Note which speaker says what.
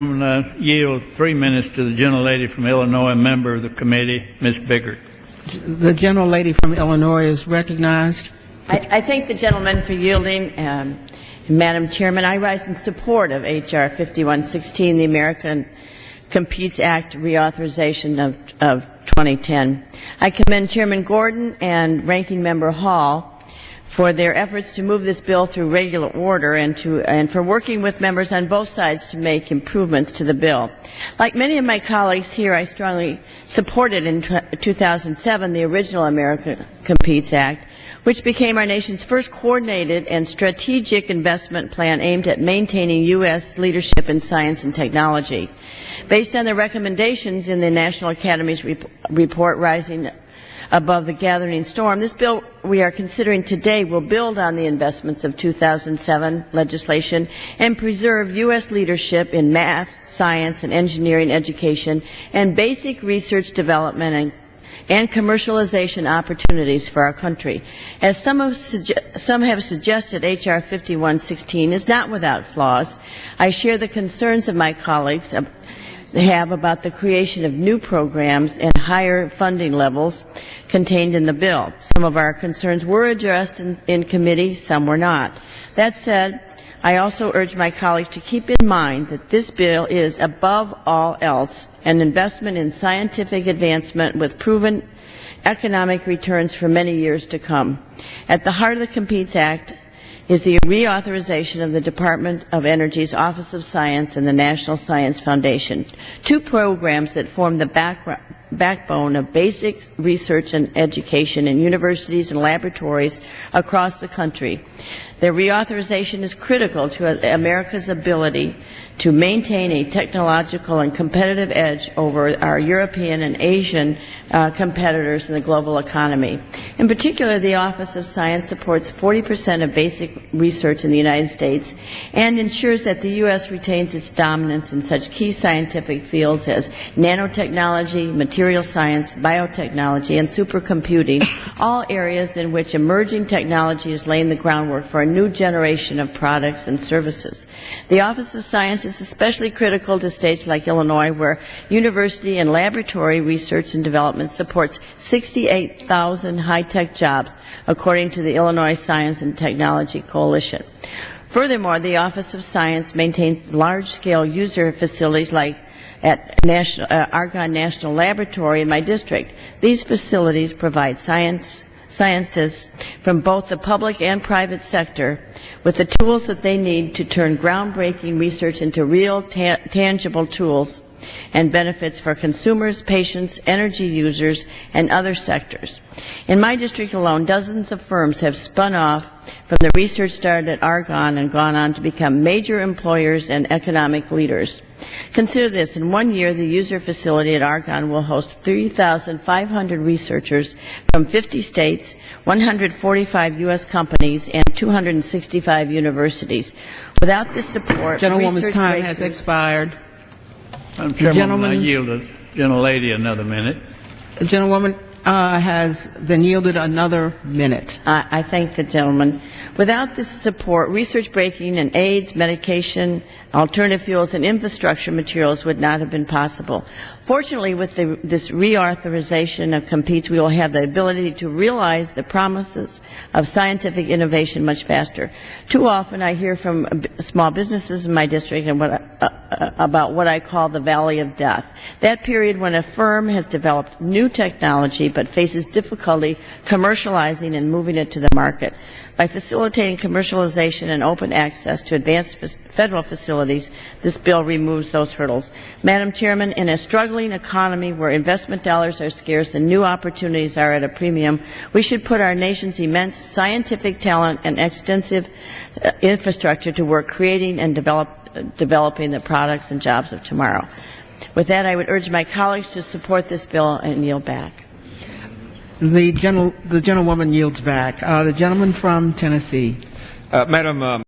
Speaker 1: I'm going to yield 3 minutes to the gentlelady from Illinois, member of the committee, Ms. Biggert.
Speaker 2: The gentlelady from Illinois is recognized.
Speaker 3: I thank the gentleman for yielding. Madam Chairman, I rise in support of H.R. 5116, the American Competes Act reauthorization of 2010. I commend Chairman Gordon and Ranking Member Hall for their efforts to move this bill through regular order and for working with members on both sides to make improvements to the bill. Like many of my colleagues here, I strongly supported in 2007 the original American Competes Act, which became our nation's first coordinated and strategic investment plan aimed at maintaining U.S. leadership in science and technology. Based on the recommendations in the National Academy's report, Rising Above the Gathering Storm, this bill we are considering today will build on the investments of 2007 legislation and preserve U.S. leadership in math, science, and engineering education and basic research development and commercialization opportunities for our country. As some have suggested, H.R. 5116 is not without flaws. I share the concerns of my colleagues have about the creation of new programs and higher funding levels contained in the bill. Some of our concerns were addressed in committee, some were not. That said, I also urge my colleagues to keep in mind that this bill is, above all else, an investment in scientific advancement with proven economic returns for many years to come. At the heart of the Competes Act is the reauthorization of the Department of Energy's Office of Science and the National Science Foundation, two programs that form the backbone of basic research and education in universities and laboratories across the country. Their reauthorization is critical to America's ability to maintain a technological and competitive edge over our European and Asian competitors in the global economy. In particular, the Office of Science supports 40% of basic research in the United States and ensures that the U.S. retains its dominance in such key scientific fields as nanotechnology, material science, biotechnology, and supercomputing, all areas in which emerging technology is laying the groundwork for a new generation of products and services. The Office of Science is especially critical to states like Illinois, where university and laboratory research and development supports 68,000 high-tech jobs, according to the Illinois Science and Technology Coalition. Furthermore, the Office of Science maintains large-scale user facilities like at Argonne National Laboratory in my district. These facilities provide scientists from both the public and private sector with the tools that they need to turn groundbreaking research into real tangible tools and benefits for consumers, patients, energy users, and other sectors. In my district alone, dozens of firms have spun off from the research started at Argonne and gone on to become major employers and economic leaders. Consider this: in 1 year, the user facility at Argonne will host 3,500 researchers from 50 states, 145 U.S. companies, and 265 universities. Without this support,
Speaker 2: Gentlewoman's time has expired.
Speaker 1: Madam Chairman, I yield the gentlelady another minute.
Speaker 2: The gentlewoman has been yielded another minute.
Speaker 3: I thank the gentleman. Without this support, research breaking in AIDS, medication, alternative fuels, and infrastructure materials would not have been possible. Fortunately, with this reauthorization of Competes, we will have the ability to realize the promises of scientific innovation much faster. Too often I hear from small businesses in my district and about what I call the valley of death, that period when a firm has developed new technology but faces difficulty commercializing and moving it to the market. By facilitating commercialization and open access to advanced federal facilities, this bill removes those hurdles. Madam Chairman, in a struggling economy where investment dollars are scarce and new opportunities are at a premium, we should put our nation's immense scientific talent and extensive infrastructure to work creating and developing the products and jobs of tomorrow. With that, I would urge my colleagues to support this bill and yield back.
Speaker 2: The gentlewoman yields back. The gentleman from Tennessee.
Speaker 4: Madam